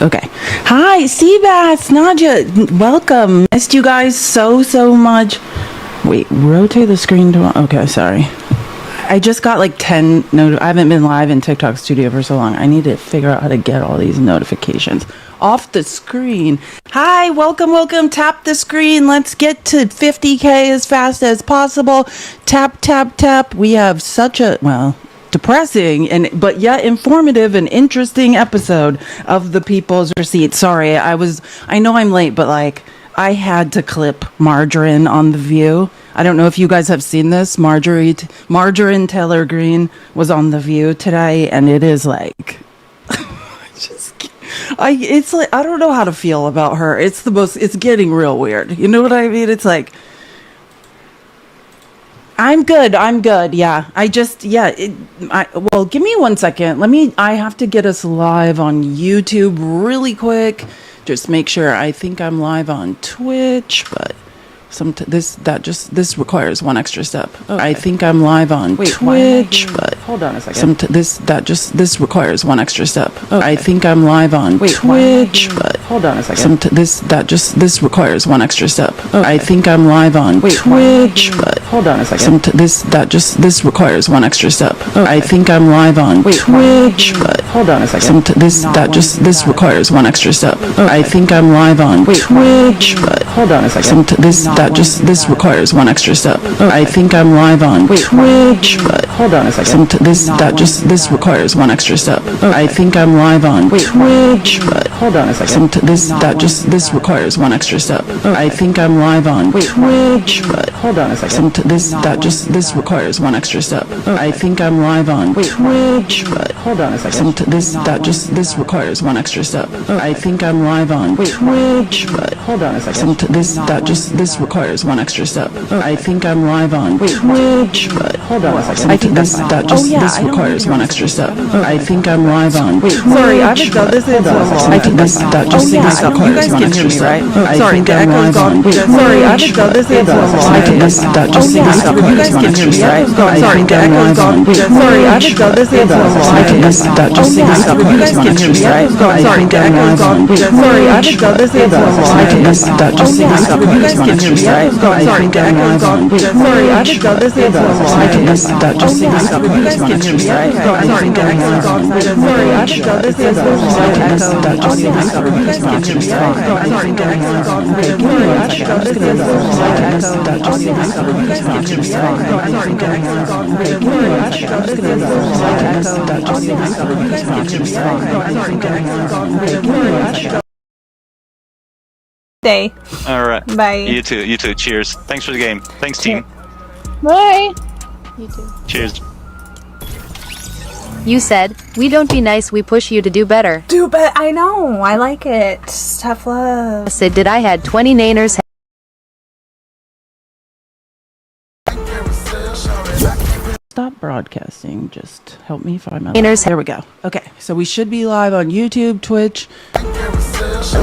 Okay. Hi, Seabass, Nadja. Welcome. Missed you guys so much. Wait, rotate the screen to... Okay, sorry. I just got like 10... I haven't been live in TikTok Studio for so long. I need to figure out how to get all these notifications off the screen. Hi, welcome. Tap the screen. Let's get to 50K as fast as possible. Tap. We have such a... Well... depressing but yet informative and interesting episode of the People's Receipt. Sorry, I know I'm late, but like I had to clip Margarine on The View. I don't know if you guys have seen this. Margarine Taylor Greene was on The View today, and it is like it's like I don't know how to feel about her. It's getting real weird. You know what I mean? It's like I'm good. Yeah. Well, give me 1 second. I have to get us live on YouTube really quick. Just make sure. I think I'm live on Twitch, but this requires one extra step. Okay. I think I'm live on Twitch, but hold on a second. This requires one extra step. Okay. I think I'm live on Twitch, but hold on a second. This requires one extra step. Okay. I think I'm live on Twitch, but hold on a second. This requires one extra step. Okay. I think I'm live on Twitch, but hold on a second. This requires one extra step. Okay. I think I'm live on Twitch, but hold on a second. This requires one extra step. Okay. I think I'm live on Twitch, but hold on a second. This requires one extra step. Okay. I think I'm live on Twitch, but hold on a second. This requires one extra step. Okay. I think I'm live on Twitch, but hold on a second. This requires one extra step. Okay. I think I'm live on Twitch, but hold on a second. This requires one extra step. Okay. I think I'm live on Twitch, but hold on a second. This requires one extra step. Okay. I think I'm live on Twitch, but hold on a second. I think this requires one extra step. Okay. I think I'm live on Twitch. Sorry, I haven't done this in so long. I think this requires one extra step. Sorry, the echo's gone. Sorry, I haven't done this in so long. I think this requires one extra step. Sorry, the echo's gone. Sorry, I haven't done this in so long. I think this requires one extra step. Sorry, the echo's gone. Sorry, I haven't done this in so long. I think this requires one extra step. Sorry, the echo's gone. Sorry, I haven't done this in so long. I think this requires one extra step. Sorry, the echo's gone. Sorry, I haven't done this in so long. Sorry, the echo's Day. All right. Bye. You too. Cheers. Thanks for the game. Thanks, team. Bye. You too. Cheers. You said, we don't be nice, we push you to do better. Do better. I know. I like it. Tough love. Said, did I had 20 naners. Stop broadcasting. Just help me find my... There we go. Okay, so we should be live on YouTube, Twitch.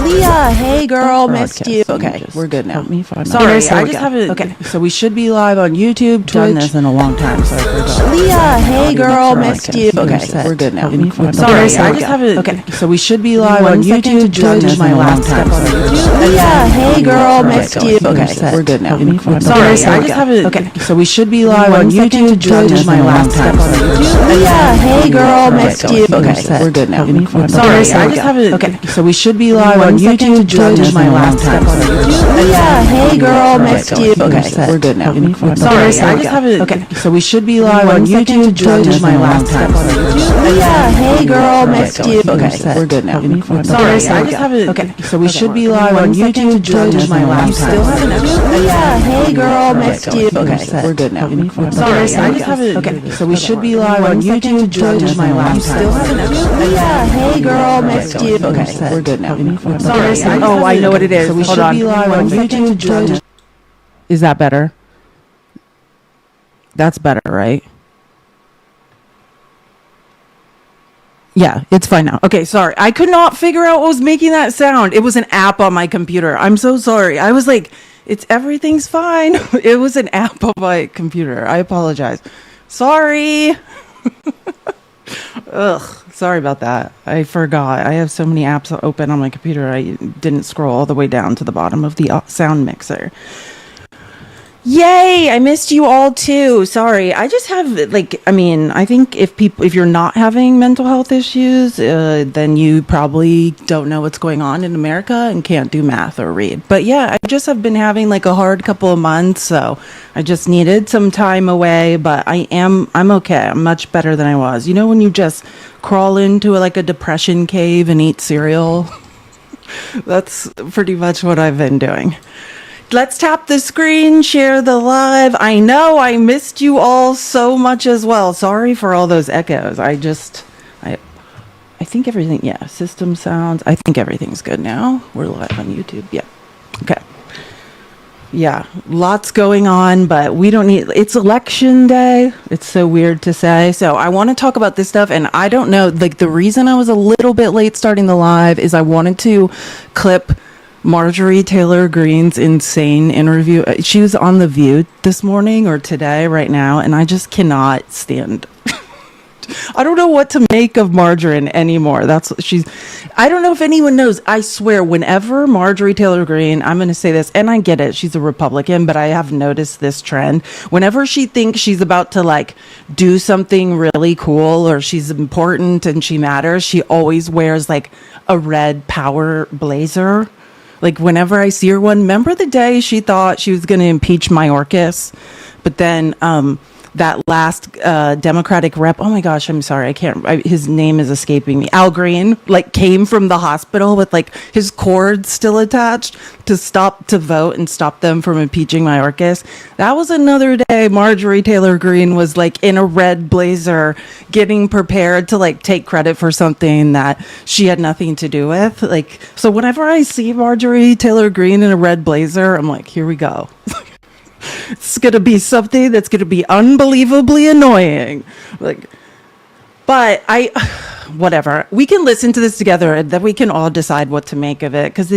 Leah, hey girl, missed you. Okay, we're good now. Help me find my... Sorry, I just haven't... Okay, so we should be live on YouTube, Twitch. Done this in a long time, so I forgot. Leah, hey girl, missed you. Okay, we're good now. Sorry, I just haven't... Okay, so we should be live on YouTube, Twitch. My last step on YouTube. Leah, hey girl, missed you. Okay, we're good now. Sorry, I just haven't... Okay, so we should be live on YouTube, Twitch. My last step on YouTube. Leah, hey girl, missed you. Okay, we're good now. Sorry, I just haven't... Okay, so we should be live on YouTube, Twitch. My last step on YouTube. Leah, hey girl, missed you. Okay, we're good now. Sorry, I just haven't... Okay, so we should be live on YouTube, Twitch. My last step on YouTube. Leah, hey girl, missed you. Okay, we're good now. Sorry, I just haven't... Okay, so we should be live on YouTube, Twitch. My last step. You still haven't... Leah, hey girl, missed you. Okay, we're good now. Sorry, I just haven't... Okay, so we should be live on YouTube, Twitch. My last step. You still haven't... Leah, hey girl, missed you. Okay, we're good now. Sorry, I know what it is. So we should be live on YouTube, Twitch. Is that better? That's better, right? Yeah, it's fine now. Okay, sorry. I could not figure out what was making that sound. It was an app on my computer. I'm so sorry. I was like, everything's fine. It was an app on my computer. I apologize. Sorry. Ugh, sorry about that. I forgot. I have so many apps open on my computer. I didn't scroll all the way down to the bottom of the sound mixer. Yay! I missed you all too. Sorry. I just have I think if you're not having mental health issues, then you probably don't know what's going on in America and can't do math or read. But yeah, I just have been having like a hard couple of months, so I just needed some time away, but I'm okay. I'm much better than I was. You know when you just crawl into a depression cave and eat cereal? That's pretty much what I've been doing. Let's tap the screen, share the live. I know I missed you all so much as well. Sorry for all those echoes. I think everything, system sounds. I think everything's good now. We're live on YouTube. Yeah. Okay. Yeah, lots going on, but it's election day. It's so weird to say. So I want to talk about this stuff, and I don't know, the reason I was a little bit late starting the live is I wanted to clip Marjorie Taylor Greene's insane interview. She was on The View this morning or today, right now, and I just cannot stand. I don't know what to make of Margarine anymore. I don't know if anyone knows. I swear, whenever Marjorie Taylor Greene, I'm going to say this, and I get it, she's a Republican, but I have noticed this trend. Whenever she thinks she's about to do something really cool or she's important and she matters, she always wears a red power blazer. Whenever I see her remember the day she thought she was going to impeach Mayorkas, but then that last Democratic rep, oh my gosh, I'm sorry, his name is escaping me. Al Green, came from the hospital with his cord still attached to vote and stop them from impeaching Mayorkas. That was another day Marjorie Taylor Greene was in a red blazer getting prepared to take credit for something that she had nothing to do with. So whenever I see Marjorie Taylor Greene in a red blazer, I'm like, here we go. It's going to be something that's going to be unbelievably annoying. But whatever. We can listen to this together and then we can all decide what to make of it. Because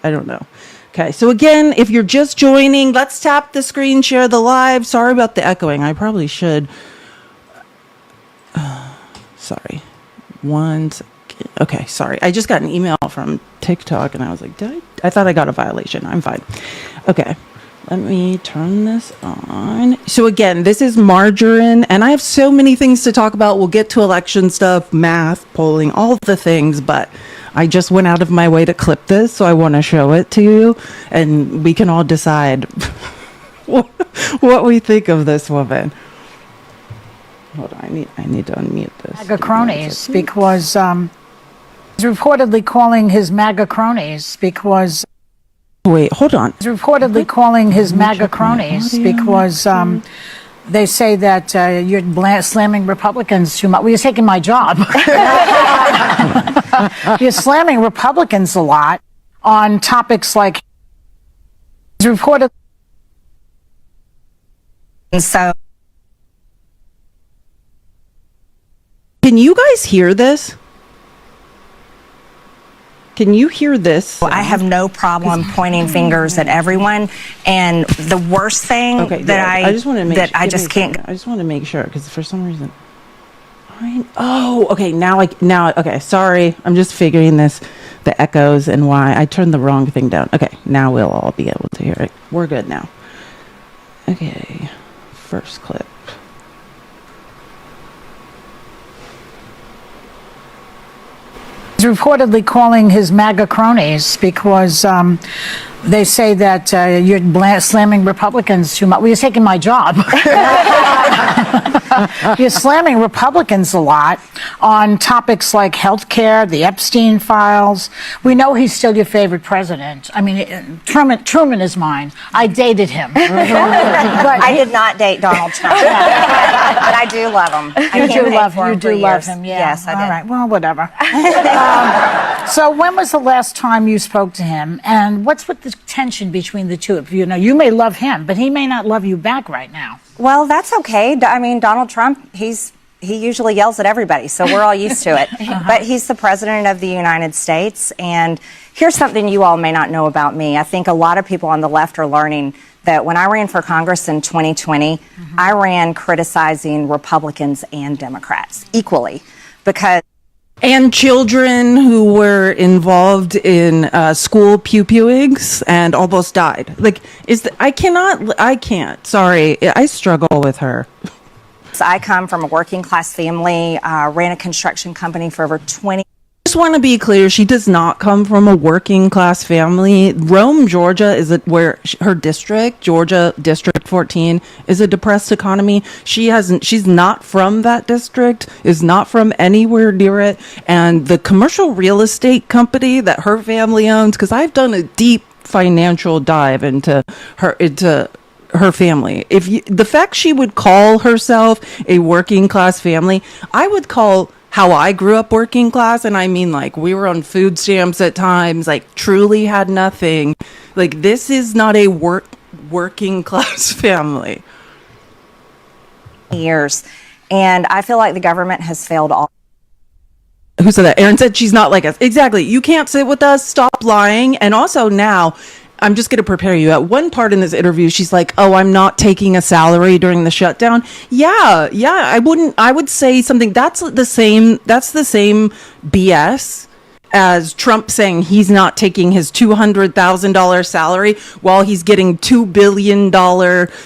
I don't know. Okay, so again, if you're just joining, let's tap the screen, share the live. Sorry about the echoing. I probably should. Sorry. One second. Okay, sorry. I just got an email from TikTok and I was like, I thought I got a violation. I'm fine. Okay, let me turn this on. So again, this is Margarine, and I have so many things to talk about. We'll get to election stuff, math, polling, all the things, but I just went out of my way to clip this, so I want to show it to you, and we can all decide what we think of this woman. Hold on, I need to unmute this. MAGA cronies, because he's reportedly calling his MAGA cronies because. Wait, hold on. He's reportedly calling his MAGA cronies because they say that you're slamming Republicans too much. Well, you're taking my job. You're slamming Republicans a lot on topics like. He's reported. So. Can you guys hear this? Can you hear this? I have no problem pointing fingers at everyone, and the worst thing I just want to make I just can't. I just want to make sure because for some reason, okay. Sorry, I'm just figuring the echoes and why I turned the wrong thing down. Okay, now we'll all be able to hear it. We're good now. Okay, first clip. He's reportedly calling his MAGA cronies because they say that you're slamming Republicans too much. Well, you're taking my job. You're slamming Republicans a lot on topics like health care, the Epstein files. We know he's still your favorite president. I mean, Truman is mine. I dated him. But I did not date Donald Trump, but I do love him. You do love him, yeah. Yes, I did. All right, well, whatever. So when was the last time you spoke to him, and what's with the tension between the two of you? You may love him, but he may not love you back right now. Well, that's okay. I mean, Donald Trump, he usually yells at everybody, so we're all used to it. But he's the president of the United States, and here's something you all may not know about me. I think a lot of people on the left are learning that when I ran for Congress in 2020, I ran criticizing Republicans and Democrats equally because And children who were involved in school pew-pewings and almost died. Like, I can't. Sorry, I struggle with her. I come from a working class family, ran a construction company for over 20 Just want to be clear, she does not come from a working class family. Rome, Georgia is where her district, Georgia District 14, is a depressed economy. She's not from that district, is not from anywhere near it. And the commercial real estate company that her family owns, because I've done a deep financial dive into her family. The fact she would call herself a working class family, I would call how I grew up working class, and I mean, like, we were on food stamps at times, like, truly had nothing. Like, this is not a working class family. years, and I feel like the government has failed all. Who said that? Erin said she's not like us. Exactly. You can't sit with us. Stop lying. And also now, I'm just going to prepare you. At one part in this interview, she's like, "Oh, I'm not taking a salary during the shutdown." Yeah. I would say something that's the same BS as Trump saying he's not taking his $200,000 salary while he's getting $2 billion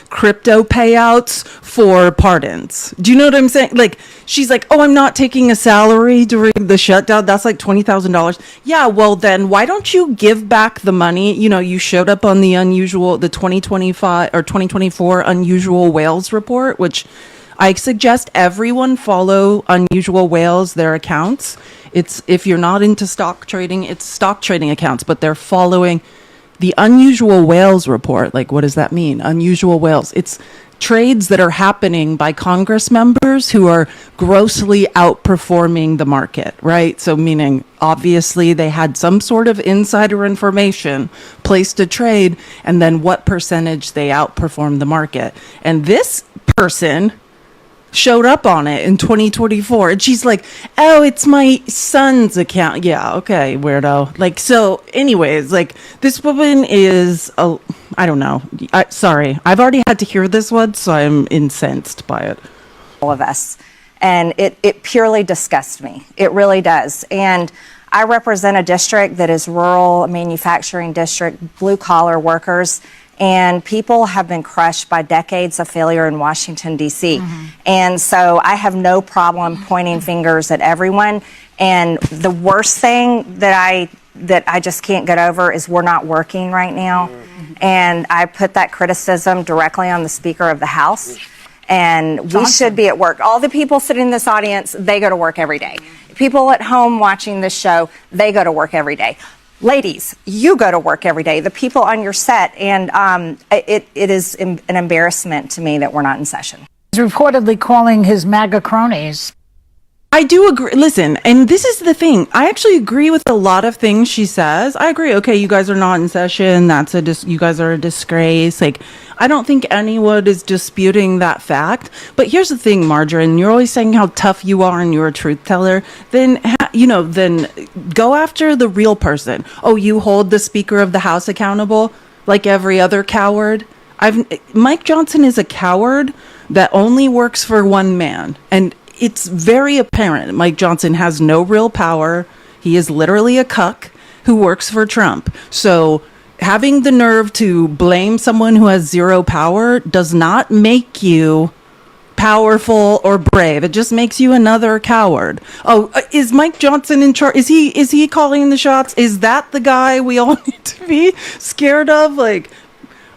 crypto payouts for pardons. Do you know what I'm saying? Like, she's like, "Oh, I'm not taking a salary during the shutdown. That's like $20,000. Yeah, well then why don't you give back the money? You know, you showed up on the 2025 or 2024 Unusual Whales report, which I suggest everyone follow Unusual Whales, their accounts. It's, if you're not into stock trading, it's stock trading accounts, but they're following the Unusual Whales report. Like, what does that mean? Unusual whales. It's trades that are happening by Congress members who are grossly outperforming the market, right? So meaning, obviously, they had some sort of insider information, placed a trade, and then what percentage they outperformed the market. And this person showed up on it in 2024, and she's like, "Oh, it's my son's account." Yeah, okay, weirdo. Like, so anyways, like, this woman is I don't know. Sorry, I've already had to hear this one, so I'm incensed by it. All of us, and it purely disgusts me. It really does. And I represent a district that is rural manufacturing district, blue collar workers. And people have been crushed by decades of failure in Washington, D.C. And so I have no problem pointing fingers at everyone. And the worst thing that I just can't get over is we're not working right now. And I put that criticism directly on the Speaker of the House. And we should be at work. All the people sitting in this audience, they go to work every day. People at home watching this show, they go to work every day. Ladies, you go to work every day, the people on your set, and it is an embarrassment to me that we're not in session. He's reportedly calling his MAGA cronies. I do agree. Listen, and this is the thing. I actually agree with a lot of things she says. I agree. Okay, you guys are not in session. You guys are a disgrace. Like, I don't think anyone is disputing that fact. But here's the thing, Margarine. You're always saying how tough you are and you're a truth teller. Then go after the real person. Oh, you hold the Speaker of the House accountable like every other coward? Mike Johnson is a coward that only works for one man. And it's very apparent Mike Johnson has no real power. He is literally a cuck who works for Trump. So having the nerve to blame someone who has zero power does not make you powerful or brave. It just makes you another coward. Oh, is Mike Johnson in charge? Is he calling the shots? Is that the guy we all need to be scared of? Like,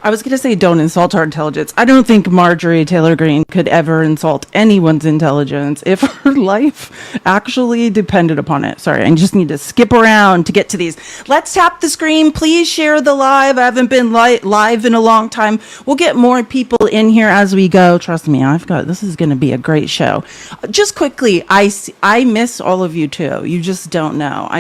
I was going to say don't insult our intelligence. I don't think Marjorie Taylor Greene could ever insult anyone's intelligence if her life actually depended upon it. Sorry, I just need to skip around to get to these. Let's tap the screen. Please share the live. I haven't been live in a long time. We'll get more people in here as we go. Trust me, this is going to be a great show. Just quickly, I miss all of you too. You just don't know.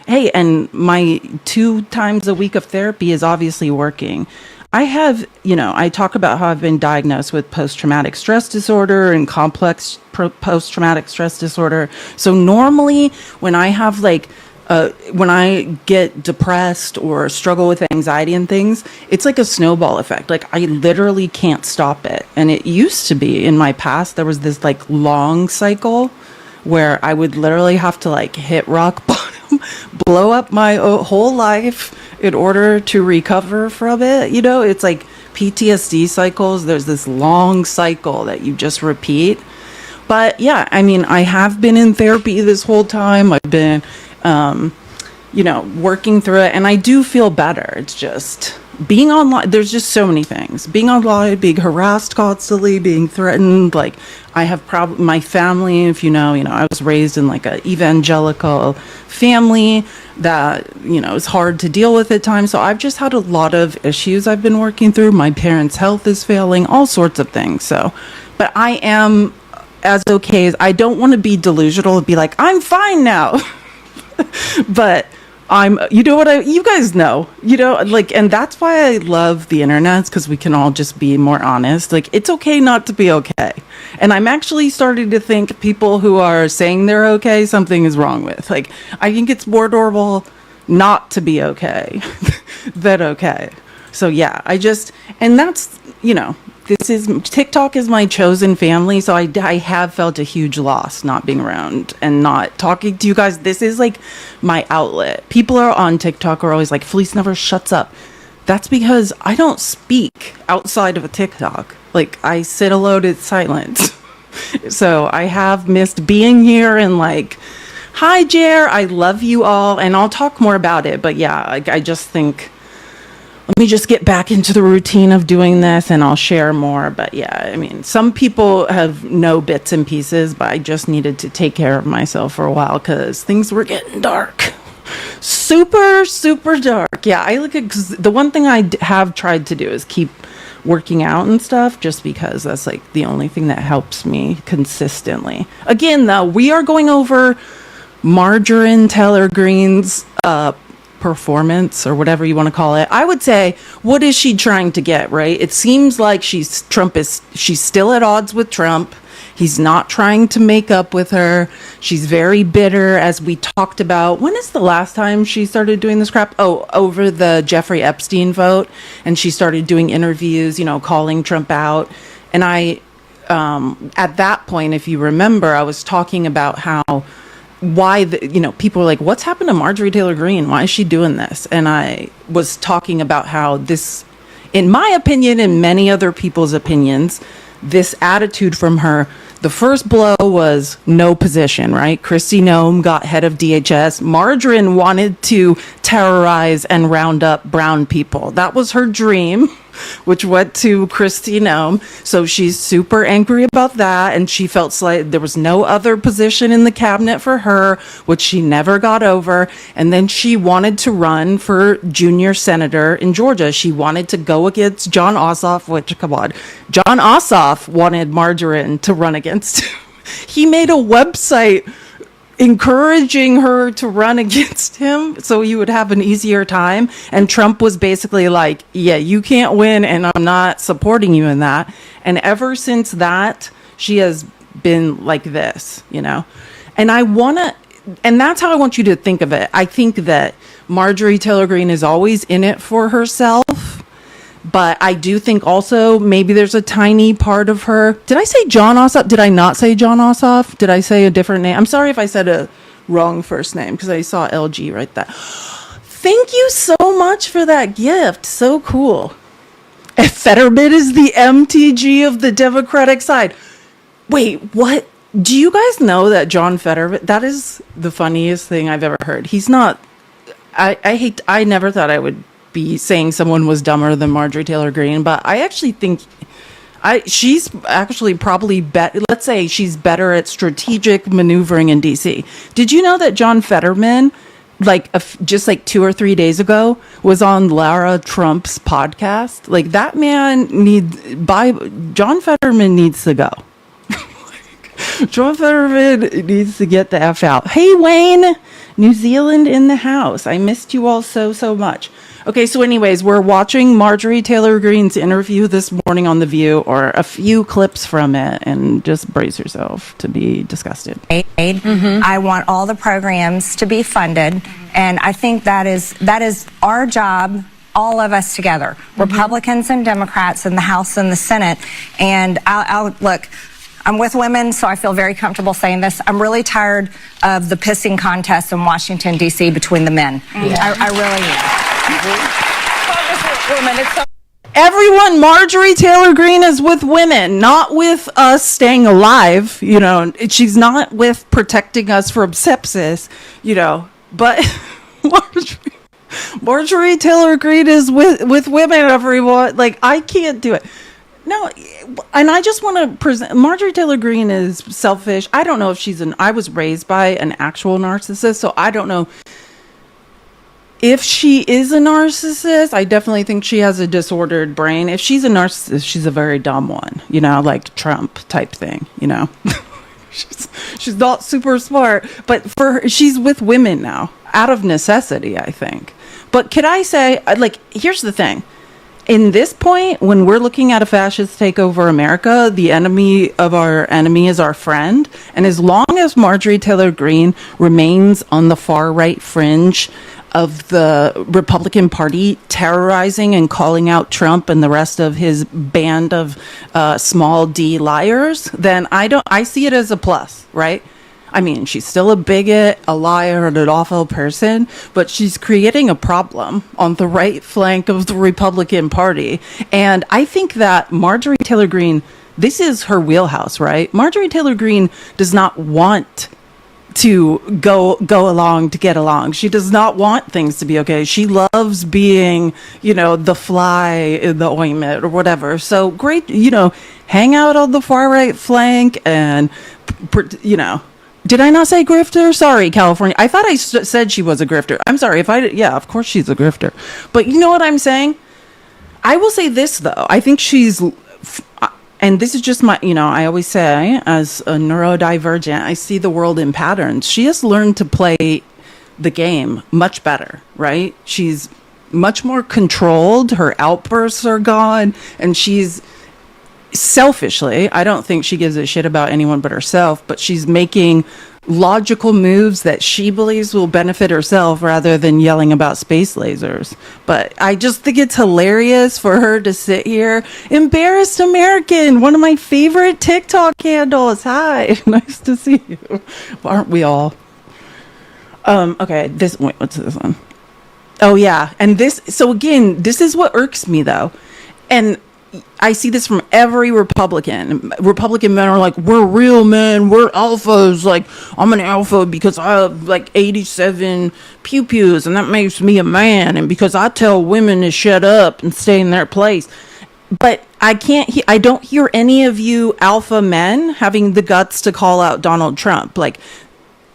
Hey, and my 2 times a week of therapy is obviously working. I talk about how I've been diagnosed with post-traumatic stress disorder and complex post-traumatic stress disorder. So normally when I have like when I get depressed or struggle with anxiety and things, it's like a snowball effect. Like I literally can't stop it. And it used to be in my past, there was this like long cycle where I would literally have to like hit rock bottom, blow up my whole life in order to recover from it. You know, it's like PTSD cycles. There's this long cycle that you just repeat. But yeah, I mean, I have been in therapy this whole time. I've been, working through it, and I do feel better. It's just being online. There's just so many things. Being online, being harassed constantly, being threatened. Like I have my family, if you know, I was raised in like a evangelical family that, is hard to deal with at times. So I've just had a lot of issues I've been working through. My parents' health is failing, all sorts of things. So, but I am as okay as I don't want to be delusional and be like, I'm fine now. But you guys know, and that's why I love the internet, because we can all just be more honest. Like, it's okay not to be okay. And I'm actually starting to think people who are saying they're okay, something is wrong with. Like, I think it's more normal not to be okay than okay. So yeah, and that's, TikTok is my chosen family, so I have felt a huge loss not being around and not talking to you guys. This is like my outlet. People are on TikTok are always like, Felice never shuts up. That's because I don't speak outside of a TikTok. Like, I sit alone in silence. So I have missed being here and like, hi, Jer, I love you all. And I'll talk more about it. But yeah, I just think, let me just get back into the routine of doing this and I'll share more. But yeah, I mean, some people have no bits and pieces, but I just needed to take care of myself for a while because things were getting dark. Super, super dark. Yeah, cause the one thing I have tried to do is keep working out and stuff, just because that's like the only thing that helps me consistently. Again, though, we are going over Marjorie Taylor Greene's performance, or whatever you want to call it. I would say, what is she trying to get, right? It seems like she's still at odds with Trump. He's not trying to make up with her. She's very bitter, as we talked about. When is the last time she started doing this crap? Oh, over the Jeffrey Epstein vote. And she started doing interviews, calling Trump out. And at that point, if you remember, I was talking about why people were like, what's happened to Marjorie Taylor Greene? Why is she doing this? And I was talking about how this, in my opinion and many other people's opinions, this attitude from her, the first blow was no position, right? Kristi Noem got head of DHS. Marjorie wanted to terrorize and round up brown people. That was her dream, which went to Kristi Noem. So she's super angry about that. And she felt like there was no other position in the cabinet for her, which she never got over. And then she wanted to run for junior senator in Georgia. She wanted to go against Jon Ossoff, which, come on, Jon Ossoff wanted Marjorie to run against him. He made a website encouraging her to run against him so he would have an easier time. And Trump was basically like, yeah, you can't win and I'm not supporting you in that. And ever since that, she has been like this, and and that's how I want you to think of it. I think that Marjorie Taylor Greene is always in it for herself. But I do think also maybe there's a tiny part of her. Did I say Jon Ossoff? Did I not say Jon Ossoff? Did I say a different name? I'm sorry if I said a wrong first name, because I saw LG right there. Thank you so much for that gift. So cool. And Fetterman is the MTG of the Democratic side. Wait, what? Do you guys know that John Fetterman, that is the funniest thing I've ever heard. He's not, I never thought I would be saying someone was dumber than Marjorie Taylor Greene, but I actually think she's actually probably let's say she's better at strategic maneuvering in DC. Did you know that John Fetterman, just 2 or 3 days ago, was on Lara Trump's podcast? Like, that man John Fetterman needs to go. John Fetterman needs to get the F out. Hey, Wayne, New Zealand in the house. I missed you all so much. Okay, so anyways, we're watching Marjorie Taylor Greene's interview this morning on The View, or a few clips from it, and just brace yourself to be disgusted. I want all the programs to be funded, and I think that is our job, all of us together, Republicans and Democrats in the House and the Senate. And I'll look, I'm with women, so I feel very comfortable saying this. I'm really tired of the pissing contest in Washington, D.C. between the men. I really am. Everyone, Marjorie Taylor Greene is with women, not with us staying alive. You know, she's not with protecting us from sepsis, you know, but Marjorie Taylor Greene is with women, everyone. Like, I can't do it. No, and I just want to present, Marjorie Taylor Greene is selfish. I don't know if I was raised by an actual narcissist, so I don't know if she is a narcissist. I definitely think she has a disordered brain. If she's a narcissist, she's a very dumb one, you know, like Trump type thing, you know. she's not super smart, but she's with women now out of necessity, I think. But could I say, like, here's the thing. In this point, when we're looking at a fascist takeover America, the enemy of our enemy is our friend. And as long as Marjorie Taylor Greene remains on the far right fringe of the Republican Party, terrorizing and calling out Trump and the rest of his band of small d liars, then I see it as a plus, right? I mean, she's still a bigot, a liar, and an awful person, but she's creating a problem on the right flank of the Republican Party. And I think that Marjorie Taylor Greene, this is her wheelhouse, right? Marjorie Taylor Greene does not want to go along to get along. She does not want things to be okay. She loves being, you know, the fly in the ointment or whatever. So great, you know, hang out on the far right flank and, you know, did I not say grifter? Sorry, California. I thought I said she was a grifter. I'm sorry if yeah, of course she's a grifter. But you know what I'm saying? I will say this, though. I think she's, and this is just my, you know, I always say as a neurodivergent, I see the world in patterns. She has learned to play the game much better, right? She's much more controlled. Her outbursts are gone, and she's, selfishly, I don't think she gives a shit about anyone but herself, but she's making logical moves that she believes will benefit herself rather than yelling about space lasers. But I just think it's hilarious for her to sit here. Embarrassed American, one of my favorite TikTok handles. Hi, nice to see you. Aren't we all? Okay, wait, what's this one? Oh yeah, and so again, this is what irks me though. And I see this from every Republican. Republican men are like, we're real men, we're alphas. Like, I'm an alpha because I have like 87 pew-pews and that makes me a man. And because I tell women to shut up and stay in their place. But I don't hear any of you alpha men having the guts to call out Donald Trump. Like,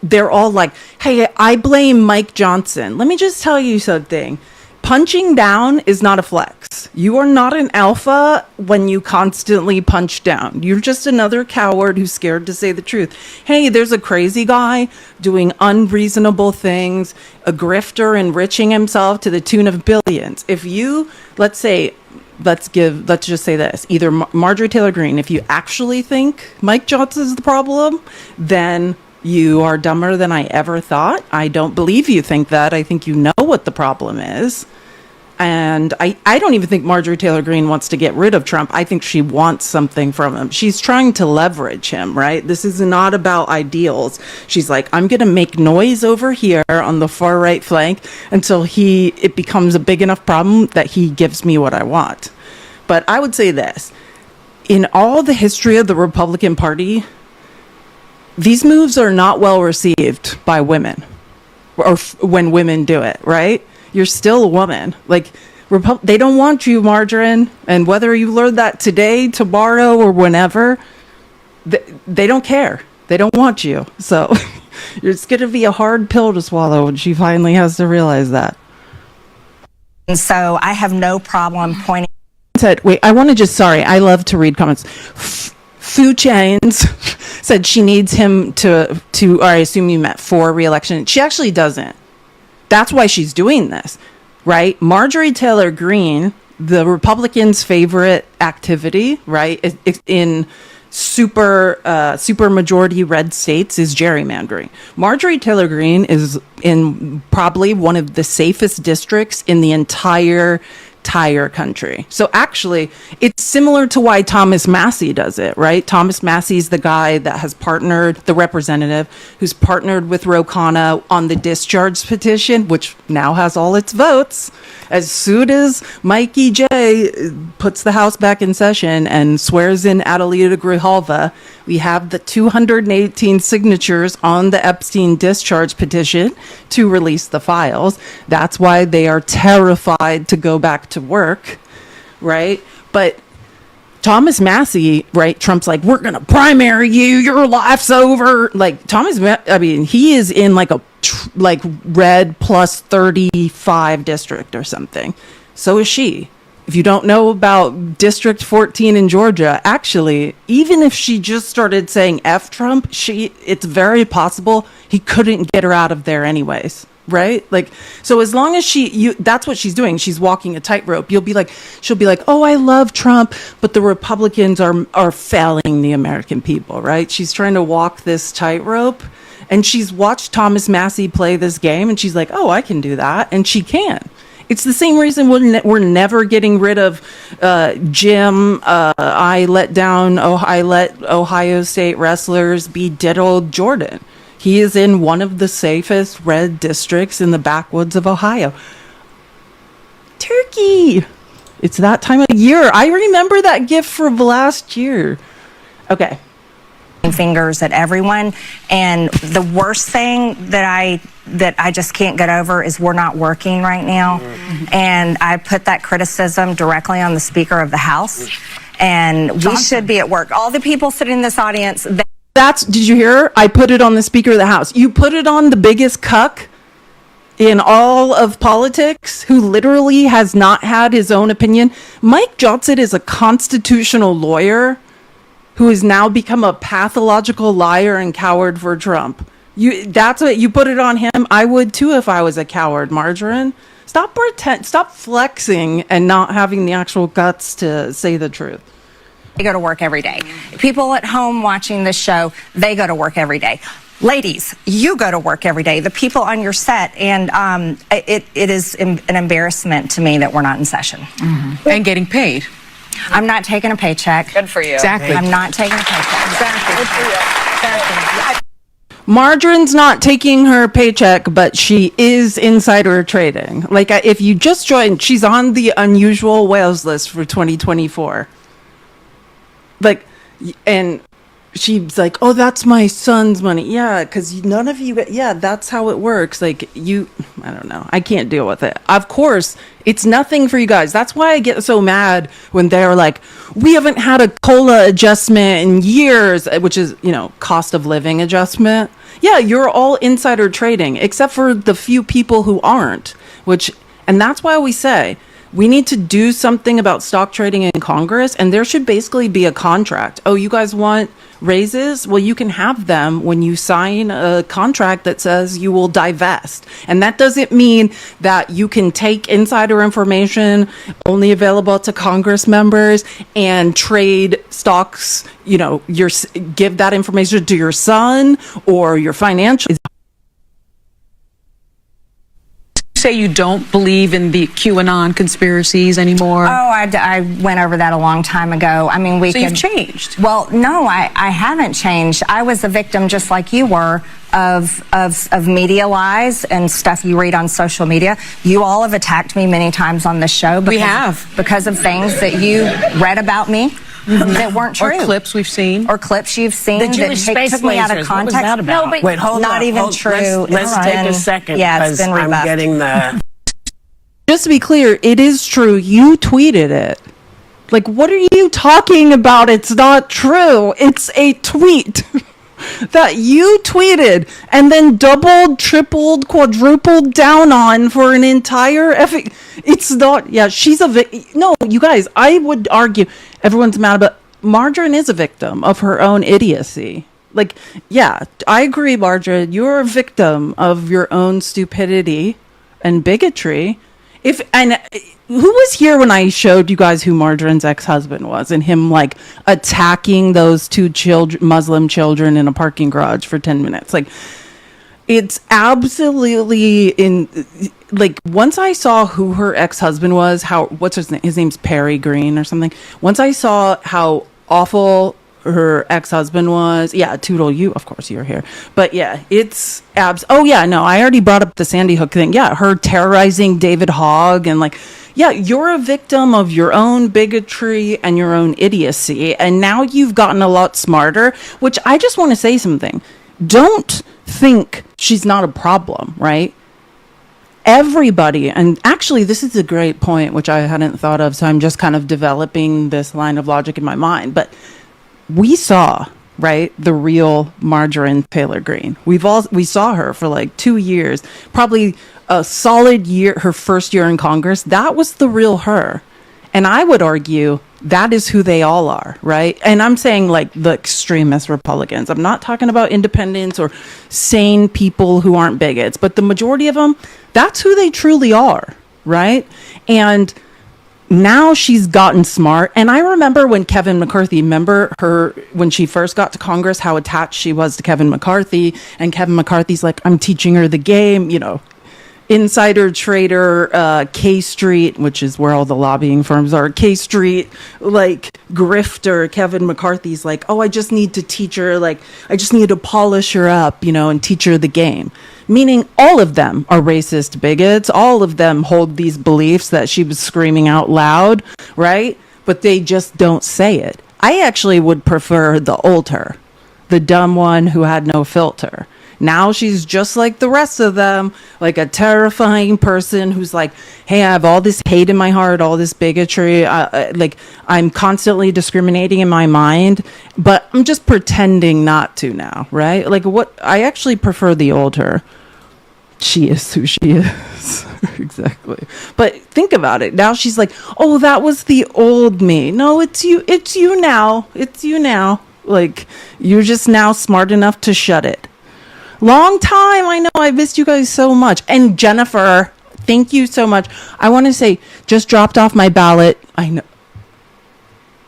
they're all like, hey, I blame Mike Johnson. Let me just tell you something. Punching down is not a flex. You are not an alpha when you constantly punch down. You're just another coward who's scared to say the truth. Hey, there's a crazy guy doing unreasonable things, a grifter enriching himself to the tune of billions. If you, let's just say this, either Marjorie Taylor Greene, if you actually think Mike Johnson is the problem, then you are dumber than I ever thought. I don't believe you think that. I think you know what the problem is. And I don't even think Marjorie Taylor Greene wants to get rid of Trump. I think she wants something from him. She's trying to leverage him, right? This is not about ideals. She's like, I'm going to make noise over here on the far right flank until it becomes a big enough problem that he gives me what I want. But I would say this. In all the history of the Republican Party, these moves are not well received by women, or when women do it, right? You're still a woman. Like, they don't want you, Margarine. And whether you learn that today, tomorrow, or whenever, they don't care. They don't want you. So it's going to be a hard pill to swallow when she finally has to realize that. And so I have no problem pointing. Wait, I want to I love to read comments. Fu Chains said she needs him to, or I assume you meant for re-election. She actually doesn't. That's why she's doing this. right? Marjorie Taylor Greene, the Republicans' favorite activity, right, in super majority red states is gerrymandering. Marjorie Taylor Greene is in probably one of the safest districts in the entire country. So actually, it's similar to why Thomas Massey does it, right? Thomas Massey's the guy that has partnered, the representative who's partnered with Ro Khanna on the discharge petition, which now has all its votes. As soon as Mikey J puts the House back in session and swears in Adelita Grijalva, we have the 218 signatures on the Epstein discharge petition to release the files. That's why they are terrified to go back to work, right? But Thomas Massey, right? Trump's like, we're going to primary you. Your life's over. Like he is in like a red plus 35 district or something. So is she. If you don't know about District 14 in Georgia, actually, even if she just started saying F Trump, it's very possible he couldn't get her out of there anyways. Right? Like, so as long as that's what she's doing. She's walking a tightrope. She'll be like, oh, I love Trump, but the Republicans are failing the American people, right? She's trying to walk this tightrope, and she's watched Thomas Massey play this game, and she's like, oh, I can do that. And she can. It's the same reason we're never getting rid of Jim. I let Ohio State wrestlers be diddled Jordan. He is in one of the safest red districts in the backwoods of Ohio. Turkey. It's that time of year. I remember that gift from last year. Okay. Fingers at everyone, and the worst thing that I just can't get over is we're not working right now. And I put that criticism directly on the Speaker of the House, and we should be at work. All the people sitting in this audience, did you hear? I put it on the Speaker of the House. You put it on the biggest cuck in all of politics, who literally has not had his own opinion. Mike Johnson is a constitutional lawyer who has now become a pathological liar and coward for Trump. That's what you put it on him. I would too if I was a coward, Margarine. Stop flexing and not having the actual guts to say the truth. they go to work every day. People at home watching this show, they go to work every day. Ladies, you go to work every day. The people on your set, and it is an embarrassment to me that we're not in session. Mm-hmm. And getting paid. I'm not taking a paycheck. Good for you. Exactly. I'm not taking a paycheck. Exactly. Good for you. Exactly. Margarine's not taking her paycheck, but she is insider trading. Like, if you just joined, she's on the unusual whales list for 2024. Like, and she's like, oh, that's my son's money. Yeah, because none of you, yeah, that's how it works. Like, I don't know. I can't deal with it. Of course, it's nothing for you guys. That's why I get so mad when they're like, we haven't had a COLA adjustment in years, which is, cost of living adjustment. Yeah, you're all insider trading, except for the few people who aren't, and that's why we say, we need to do something about stock trading in Congress, and there should basically be a contract. Oh, you guys want raises? Well, you can have them when you sign a contract that says you will divest. And that doesn't mean that you can take insider information only available to Congress members and trade stocks, give that information to your son or your financial. Say you don't believe in the QAnon conspiracies anymore? Oh, I went over that a long time ago. I mean, you've changed. Well, no, I haven't changed. I was a victim, just like you were, of media lies and stuff you read on social media. You all have attacked me many times on this show. Because of things that you read about me. Mm-hmm. That weren't true. Or clips we've seen. Or clips you've seen the Jewish that took me out of context. What was that about? No, but wait, hold not up, even true. Let's take a second. Yeah, it's been rebuffed. I'm getting the... Just to be clear, it is true. You tweeted it. Like, what are you talking about? It's not true. It's a tweet that you tweeted and then doubled, tripled, quadrupled down on for an entire it's not, yeah, she's no, you guys, I would argue everyone's mad about Margarine is a victim of her own idiocy. Like, yeah, I agree, Margarine, you're a victim of your own stupidity and bigotry. Who was here when I showed you guys who Marjorie's ex-husband was and him like attacking those two Muslim children in a parking garage for 10 minutes? Like, it's absolutely once I saw who her ex-husband was, what's his name? His name's Perry Green or something. Once I saw how awful her ex-husband was, yeah, Toodle, of course you're here, but yeah, it's oh yeah, no, I already brought up the Sandy Hook thing. Yeah, her terrorizing David Hogg and like, yeah, you're a victim of your own bigotry and your own idiocy, and now you've gotten a lot smarter, which I just want to say something. Don't think she's not a problem, right? Everybody, and actually this is a great point which I hadn't thought of, so I'm just kind of developing this line of logic in my mind, but we saw, right, the real Marjorie Taylor Greene. We saw her for like 2 years, probably a solid year, her first year in Congress. That was the real her. And I would argue that is who they all are, right? And I'm saying like the extremist Republicans. I'm not talking about independents or sane people who aren't bigots, but the majority of them, that's who they truly are, right? And now she's gotten smart. And I remember when Kevin McCarthy, remember her when she first got to Congress, how attached she was to Kevin McCarthy. And Kevin McCarthy's like, I'm teaching her the game, insider trader, K Street, which is where all the lobbying firms are, K Street, like grifter. Kevin McCarthy's like, oh, I just need to teach her, like, I just need to polish her up, and teach her the game. Meaning all of them are racist bigots. All of them hold these beliefs that she was screaming out loud, right? But they just don't say it. I actually would prefer the old her, the dumb one who had no filter. Now she's just like the rest of them, like a terrifying person who's like, hey, I have all this hate in my heart, all this bigotry. Like, I'm constantly discriminating in my mind, but I'm just pretending not to now, right? Like, I actually prefer the old her. She is who she is. Exactly. But think about it. Now she's like, oh, that was the old me. No, it's you. It's you now. It's you now. Like, you're just now smart enough to shut it. Long time. I know. I missed you guys so much. And Jennifer, thank you so much. I want to say, just dropped off my ballot. I know.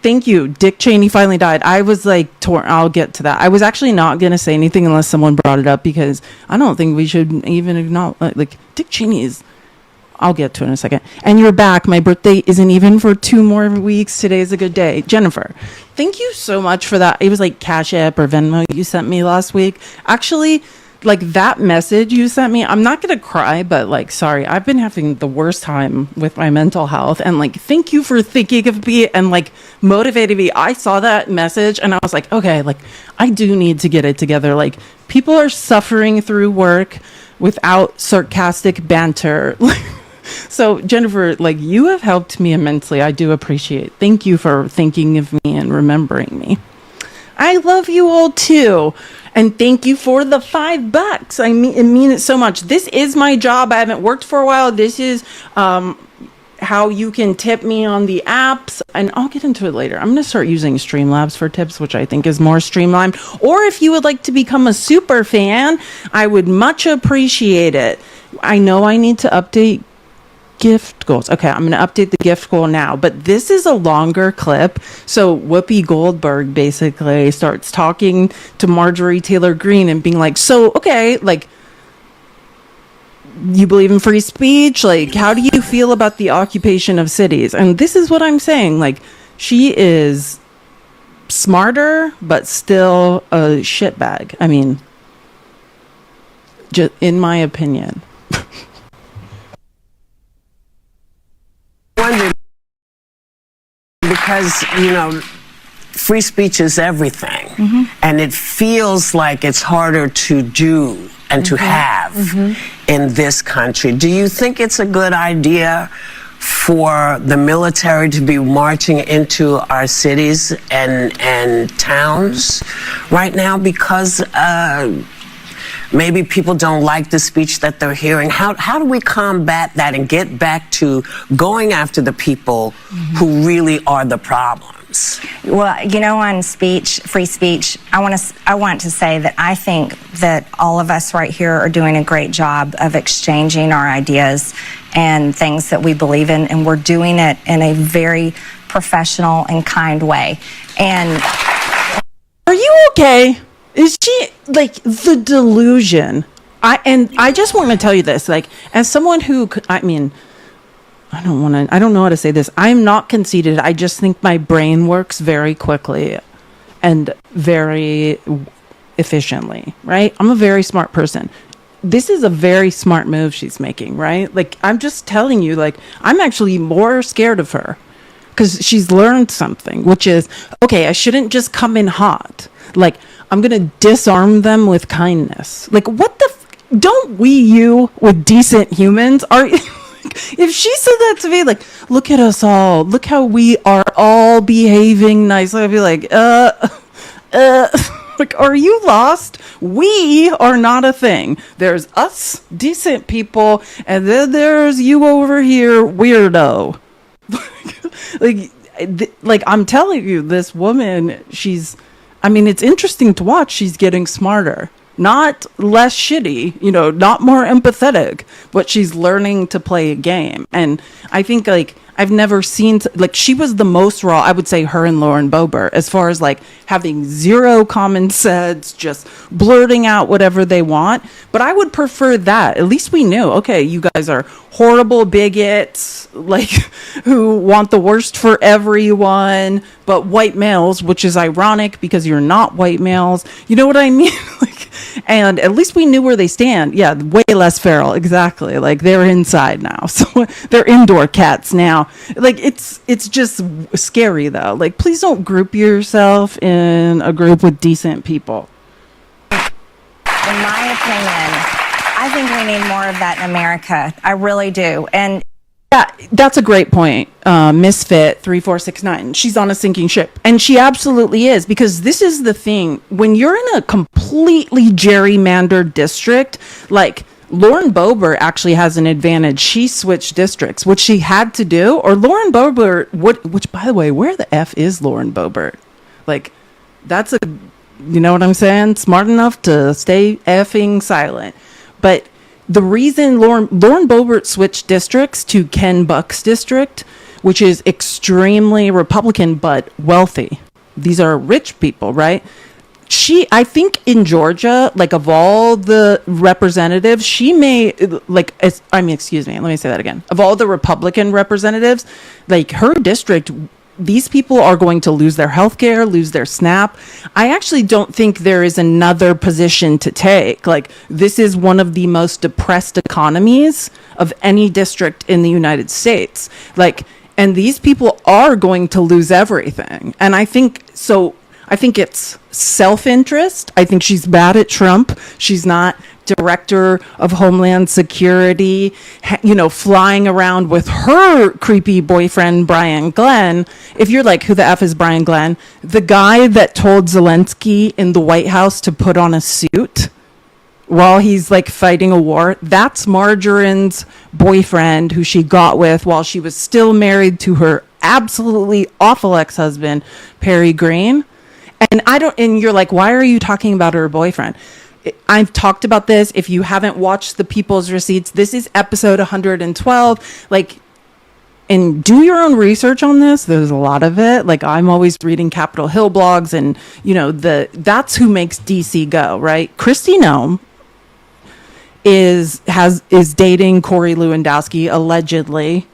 Thank you. Dick Cheney finally died. I was like, torn. I'll get to that. I was actually not going to say anything unless someone brought it up, because I don't think we should even acknowledge, like, Dick Cheney is, I'll get to it in a second. And you're back. My birthday isn't even for 2 more weeks. Today is a good day. Jennifer, thank you so much for that. It was like Cash App or Venmo you sent me last week. Actually, like that message you sent me, I'm not going to cry, but like, sorry, I've been having the worst time with my mental health. And like, thank you for thinking of me and like motivating me. I saw that message and I was like, okay, like I do need to get it together. Like, people are suffering through work without sarcastic banter. So Jennifer, like, you have helped me immensely. I do appreciate. Thank you for thinking of me and remembering me. I love you all too. And thank you for the $5. I mean it so much. This is my job. I haven't worked for a while. This is how you can tip me on the apps. And I'll get into it later. I'm going to start using Streamlabs for tips, which I think is more streamlined. Or if you would like to become a super fan, I would much appreciate it. I know I need to update gift goals. Okay, I'm going to update the gift goal now, but this is a longer clip. So Whoopi Goldberg basically starts talking to Marjorie Taylor Greene and being like, so, okay, like, you believe in free speech? Like, how do you feel about the occupation of cities? And this is what I'm saying. Like, she is smarter, but still a shitbag. I mean, just in my opinion. Because, free speech is everything. And it feels like it's harder to do and to have in this country. Do you think it's a good idea for the military to be marching into our cities and towns right now? Because maybe people don't like the speech that they're hearing. How do we combat that and get back to going after the people who really are the problem? times. Well, on free speech, I want to say that I think that all of us right here are doing a great job of exchanging our ideas and things that we believe in, and we're doing it in a very professional and kind way. And are you okay? Is she like the delusion? I just want to tell you this, like, as someone who, I don't know how to say this. I'm not conceited. I just think my brain works very quickly and very efficiently, right? I'm a very smart person. This is a very smart move she's making, right? Like, I'm just telling you, like, I'm actually more scared of her because she's learned something, which is, okay, I shouldn't just come in hot. Like, I'm going to disarm them with kindness. Like, what the don't you with decent humans are if she said that to me, like, look at us all, look how we are all behaving nicely, I'd be like, like, are you lost? We are not a thing. There's us decent people, and then there's you over here, weirdo. like I'm telling you, this woman, it's interesting to watch. She's getting smarter. Not less shitty, not more empathetic, but she's learning to play a game. And I think, like, I've never seen, she was the most raw, I would say, her and Lauren Boebert, as far as, like, having zero common sense, just blurting out whatever they want. But I would prefer that. At least we knew, okay, you guys are horrible bigots, like, who want the worst for everyone, but white males, which is ironic because you're not white males. You know what I mean? And at least we knew where they stand. Yeah, way less feral. Exactly. Like, they're inside now. So they're indoor cats now. Like, it's just scary, though. Like, please don't group yourself in a group with decent people. in my opinion, I think we need more of that in America. I really do. And yeah, that's a great point. Misfit 3469. She's on a sinking ship. And she absolutely is, because this is the thing. When you're in a completely gerrymandered district, like, Lauren Boebert actually has an advantage. She switched districts, which she had to do. Or Lauren Boebert, which, by the way, where the F is Lauren Boebert? Like, that's you know what I'm saying? Smart enough to stay effing silent. But the reason Lauren Boebert switched districts to Ken Buck's district, which is extremely Republican but wealthy. These are rich people, right? I think in Georgia, like, of all the representatives, she may, like, excuse me, let me say that again. Of all the Republican representatives, like, her district, these people are going to lose their health care, lose their SNAP. I actually don't think there is another position to take. Like, this is one of the most depressed economies of any district in the United States. Like, and these people are going to lose everything. And I think it's self-interest. I think she's bad at Trump. She's not director of Homeland Security, flying around with her creepy boyfriend, Brian Glenn. If you're like, who the F is Brian Glenn? The guy that told Zelensky in the White House to put on a suit while he's, like, fighting a war. That's Marjorie's boyfriend, who she got with while she was still married to her absolutely awful ex-husband, Perry Green. And you're like, why are you talking about her boyfriend? I've talked about this. If you haven't watched The People's Receipts, this is episode 112. Like, and do your own research on this. There's a lot of it. Like, I'm always reading Capitol Hill blogs, and, that's who makes DC go, right? Kristi Noem is dating Corey Lewandowski, allegedly,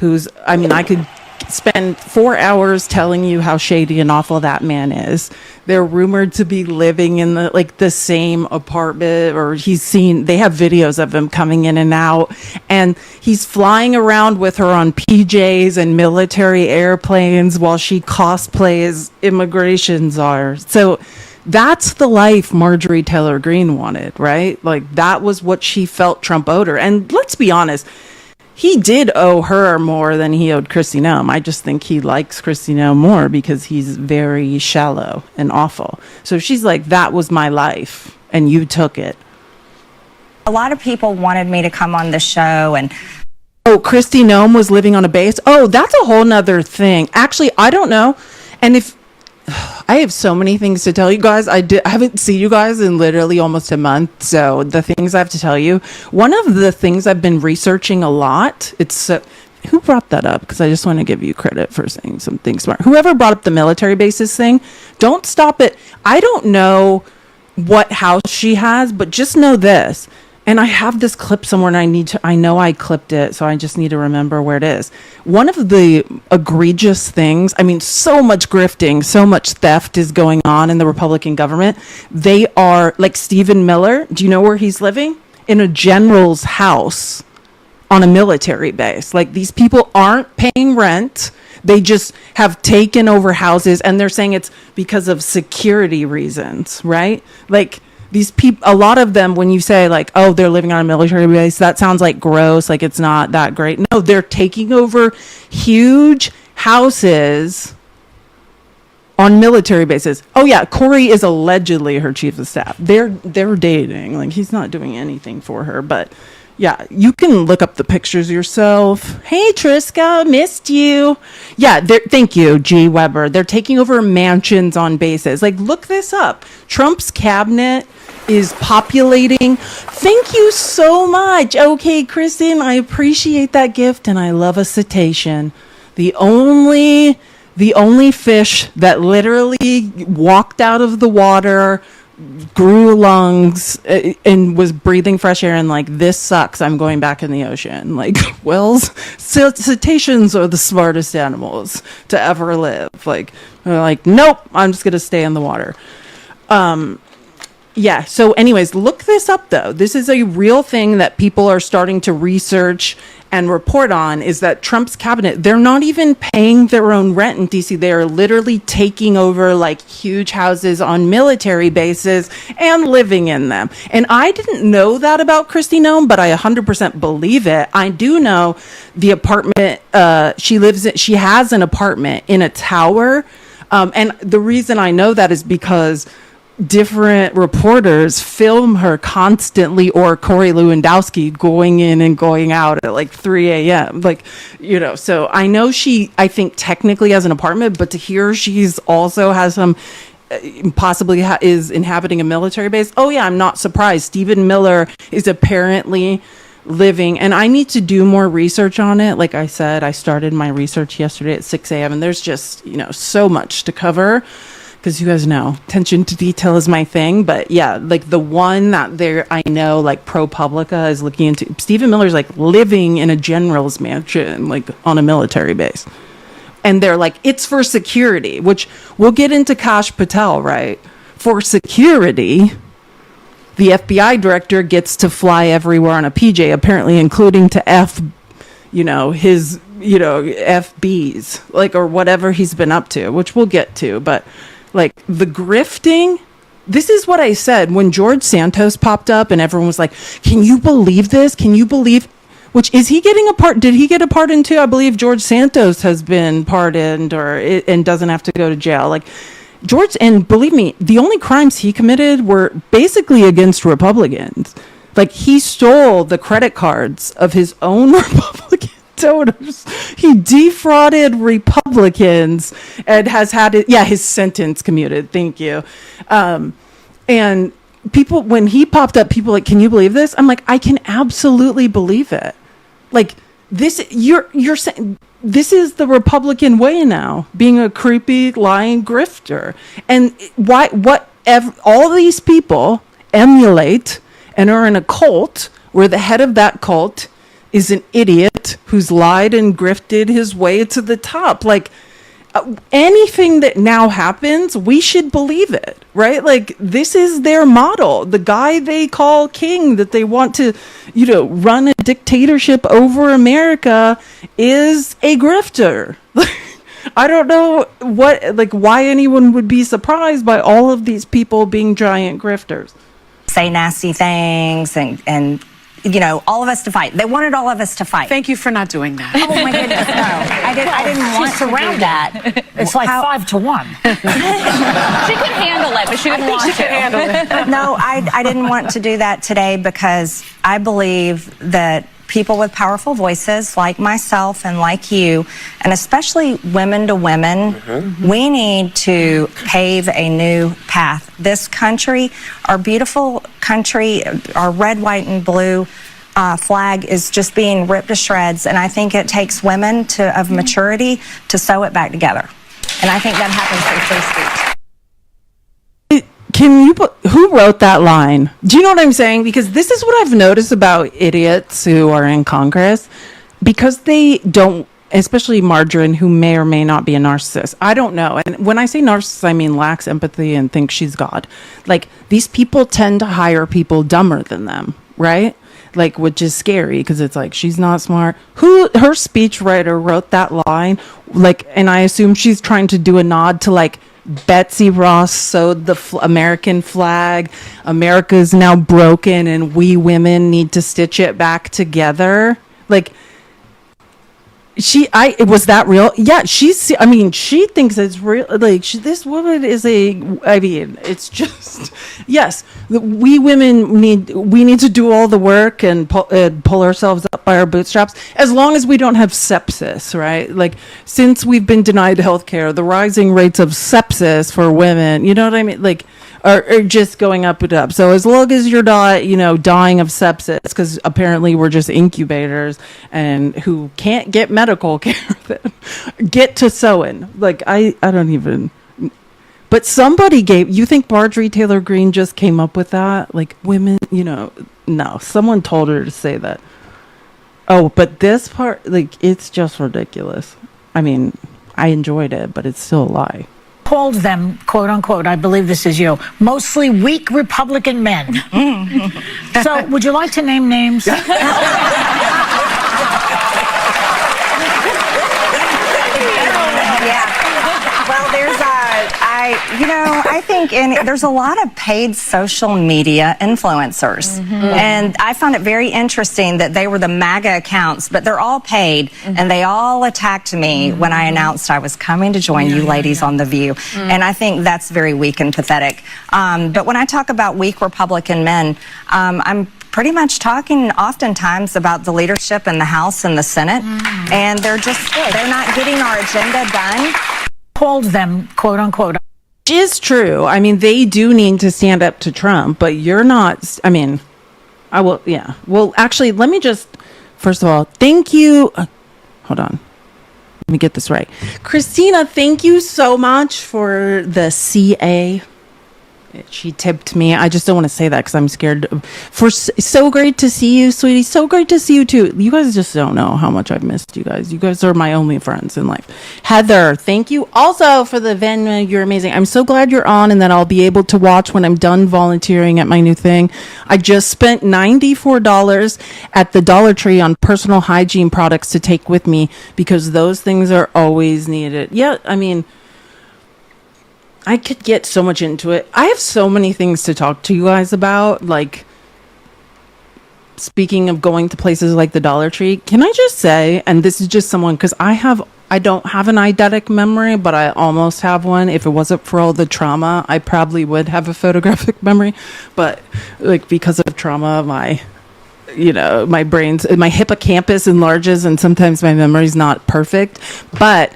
I could spend 4 hours telling you how shady and awful that man is. They're rumored to be living in the same apartment, or they have videos of him coming in and out, and he's flying around with her on PJs and military airplanes while she cosplays immigration czar. So that's the life Marjorie Taylor Greene wanted, right? Like, that was what she felt Trump owed her. And let's be honest, he did owe her more than he owed Kristi Noem. I just think he likes Kristi Noem more because he's very shallow and awful. So she's like, that was my life, and you took it. a lot of people wanted me to come on the show and Oh, Kristi Noem was living on a base. Oh, that's a whole nother thing. Actually, I don't know. And if I have so many things to tell you guys, I haven't seen you guys in literally almost a month. So the things I have to tell you, one of the things I've been researching a lot, who brought that up? Because I just want to give you credit for saying something smart. Whoever brought up the military bases thing, don't stop it. I don't know what house she has, but just know this. And I have this clip somewhere and I know I clipped it, so I just need to remember where it is. One of the egregious things, I mean, so much grifting, so much theft is going on in the Republican government. They are, like Stephen Miller, do you know where he's living? In a general's house on a military base. Like, these people aren't paying rent. They just have taken over houses, and they're saying it's because of security reasons, right? Like, these people, a lot of them, when you say like, oh, they're living on a military base, that sounds like gross, like it's not that great. No, they're taking over huge houses on military bases. Oh yeah, Corey is allegedly her chief of staff. They're dating. Like, he's not doing anything for her, but yeah, you can look up the pictures yourself. Hey, Triska, missed you. Yeah, thank you, G. Weber. They're taking over mansions on bases. Like, look this up. Trump's cabinet is populating. Thank you so much. Okay, Kristen, I appreciate that gift, and I love a cetacean. The only fish that literally walked out of the water, grew lungs, and was breathing fresh air, and like, this sucks, I'm going back in the ocean. Like, whales, cetaceans are the smartest animals to ever live. Like, they're like, nope, I'm just gonna stay in the water. Yeah, so anyways, look this up though. This is a real thing that people are starting to research and report on, is that Trump's cabinet, they're not even paying their own rent in DC. They are literally taking over like huge houses on military bases and living in them. And I didn't know that about Kristi Noem, but I 100% believe it. I do know the apartment she has an apartment in a tower. And the reason I know that is because different reporters film her constantly, or Corey Lewandowski going in and going out at like 3 a.m. Like, you know, so I know I think technically has an apartment, but to hear she's also has some, possibly is inhabiting a military base. Oh yeah, I'm not surprised. Stephen Miller is apparently living, and I need to do more research on it. Like I said, I started my research yesterday at 6 a.m. and there's just, so much to cover. Because you guys know, attention to detail is my thing. But yeah, like the one that I know, like ProPublica is looking into, Stephen Miller's like living in a general's mansion, like on a military base. And they're like, it's for security, which we'll get into Kash Patel, right? For security, the FBI director gets to fly everywhere on a PJ, apparently, including to his, FBs, like, or whatever he's been up to, which we'll get to. But like the grifting, this is what I said when George Santos popped up and everyone was like, can you believe this? Can you believe, which is he getting a part? Did he get a pardon too? I believe George Santos has been pardoned and doesn't have to go to jail. Like George, and believe me, the only crimes he committed were basically against Republicans. Like he stole the credit cards of his own Republican donors. He defrauded Republicans and has had his sentence commuted. Thank you. And people, when he popped up, people like, can you believe this? I'm like, I can absolutely believe it. Like this, you're saying this is the Republican way now, being a creepy, lying grifter. And all these people emulate and are in a cult where the head of that cult is an idiot who's lied and grifted his way to the top. Like anything that now happens, we should believe it, right? Like this is their model. The guy they call king that they want to, run a dictatorship over America is a grifter. I don't know why anyone would be surprised by all of these people being giant grifters. Say nasty things and all of us to fight. They wanted all of us to fight. Thank you for not doing that. Oh my goodness, no. I didn't want to do that. It's like 5-1. She could handle it, but she didn't want to. Handle it. No, I didn't want to do that today because I believe that people with powerful voices like myself and like you, and especially women to women, we need to pave a new path. This country, our beautiful country, our red, white, and blue flag is just being ripped to shreds, and I think it takes women of maturity to sew it back together. And I think that happens through free speech. Can you put who wrote that line? Do you know what I'm saying? Because this is what I've noticed about idiots who are in Congress, because they don't, especially Margarine, who may or may not be a narcissist. I don't know. And when I say narcissist, I mean lacks empathy and thinks she's God. Like, these people tend to hire people dumber than them, right? Like, which is scary because it's like, she's not smart. Her speechwriter wrote that line, like, and I assume she's trying to do a nod to, like, Betsy Ross sewed the American flag. America's now broken and we women need to stitch it back together. Like, was that real? Yeah, she thinks it's real. Like, this woman is it's just, yes, we women need to do all the work and pull ourselves up by our bootstraps, as long as we don't have sepsis, right? Like, since we've been denied healthcare, the rising rates of sepsis for women, you know what I mean? Like, are just going up and up. So as long as you're not, dying of sepsis, because apparently we're just incubators and who can't get medical care, get to sewing. Like, I don't even. But somebody you think Marjorie Taylor Greene just came up with that? Like, women, no, someone told her to say that. Oh, but this part, like, it's just ridiculous. I mean, I enjoyed it, but it's still a lie. Called them, quote unquote, I believe this is you, mostly weak Republican men. So, would you like to name names? Yeah. Well, I think there's a lot of paid social media influencers. And I found it very interesting that they were the MAGA accounts, but they're all paid, and they all attacked me when I announced I was coming to join you ladies on The View. And I think that's very weak and pathetic. But when I talk about weak Republican men, I'm pretty much talking oftentimes about the leadership in the House and the Senate, and they're not getting our agenda done. Called them, quote unquote. Which is true. I mean, they do need to stand up to Trump, but you're not. I mean, I will. Yeah. Well, actually, let me just, first of all, thank you. Hold on. Let me get this right. Christina, thank you so much for the CA. She tipped me. I just don't want to say that because I'm scared. So great to see you, sweetie. So great to see you too. You guys just don't know how much I've missed you guys. You guys are my only friends in life. Heather, thank you also for the Venmo. You're amazing. I'm so glad you're on and that I'll be able to watch when I'm done volunteering at my new thing. I just spent $94 at the Dollar Tree on personal hygiene products to take with me because those things are always needed. Yeah, I mean, I could get so much into it. I have so many things to talk to you guys about. Like, speaking of going to places like the Dollar Tree, can I just say, and this is just someone, because I don't have an eidetic memory, but I almost have one. If it wasn't for all the trauma, I probably would have a photographic memory. But like, because of trauma, my hippocampus enlarges and sometimes my memory's not perfect. But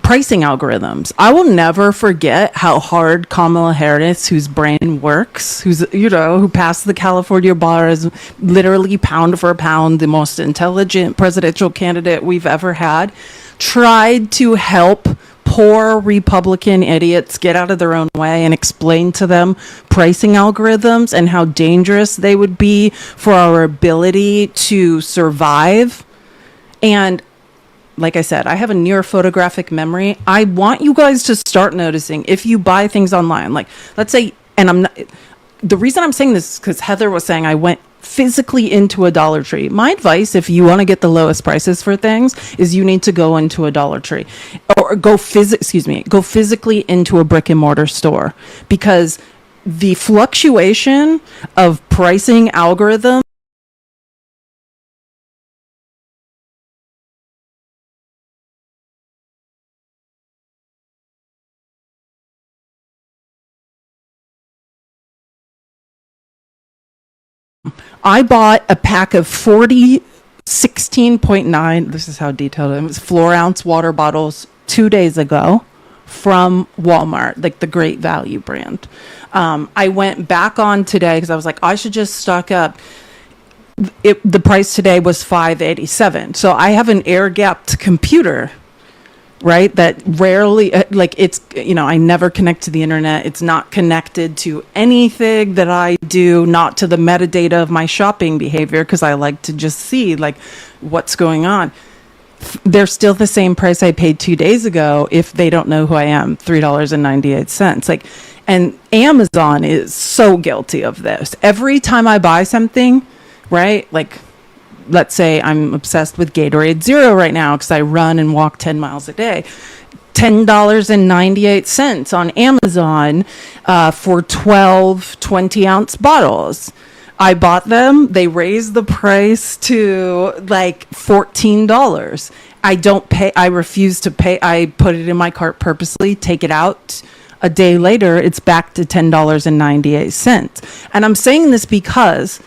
pricing algorithms. I will never forget how hard Kamala Harris, whose brain works, who passed the California bar as literally pound for pound the most intelligent presidential candidate we've ever had, tried to help poor Republican idiots get out of their own way and explain to them pricing algorithms and how dangerous they would be for our ability to survive. And like I said, I have a near photographic memory. I want you guys to start noticing if you buy things online. Like, let's say, and the reason I'm saying this is because Heather was saying I went physically into a Dollar Tree. My advice, if you want to get the lowest prices for things, is you need to go into a Dollar Tree or go physically into a brick and mortar store, because the fluctuation of pricing algorithms I bought a pack of 40 16.9, this is how detailed it was, 4-ounce water bottles 2 days ago from Walmart, like the Great Value brand. I went back on today because I was like, I should just stock up. The price today was $5.87. So I have an air-gapped computer, right? That rarely, like it's, I never connect to the internet. It's not connected to anything that I do, not to the metadata of my shopping behavior, because I like to just see like what's going on. They're still the same price I paid 2 days ago if they don't know who I am, $3.98. Like, and Amazon is so guilty of this. Every time I buy something, right? Like, let's say I'm obsessed with Gatorade Zero right now because I run and walk 10 miles a day. $10.98 on Amazon for 12 20-ounce bottles. I bought them. They raised the price to like $14. I don't pay. I refuse to pay. I put it in my cart purposely, take it out. A day later, it's back to $10.98. And I'm saying this because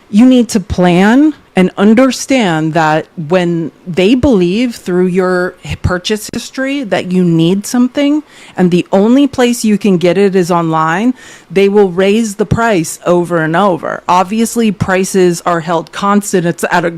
you need to plan and understand that when they believe through your purchase history that you need something and the only place you can get it is online, they will raise the price over and over. Obviously, prices are held constant. It's at a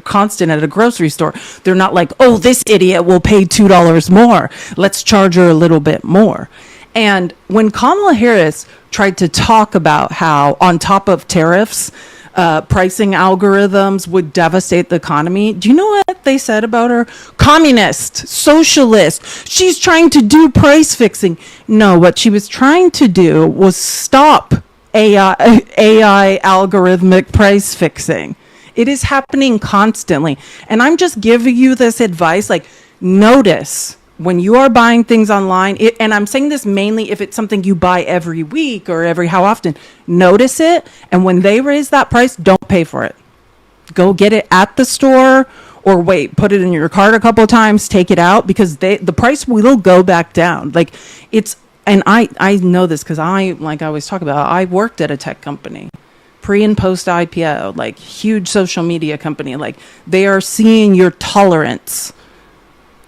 grocery store. They're not like, oh, this idiot will pay $2 more. Let's charge her a little bit more. And when Kamala Harris tried to talk about how on top of tariffs, pricing algorithms would devastate the economy. Do you know what they said about her? Communist, socialist. She's trying to do price fixing. No, what she was trying to do was stop AI algorithmic price fixing. It is happening constantly. And I'm just giving you this advice, like, notice when you are buying things online, and I'm saying this mainly if it's something you buy every week or how often, notice it. And when they raise that price, don't pay for it. Go get it at the store or wait, put it in your cart a couple of times, take it out, because the price will go back down. Like and I know this because like I always talk about, I worked at a tech company. Pre and post IPO, like huge social media company, like they are seeing your tolerance.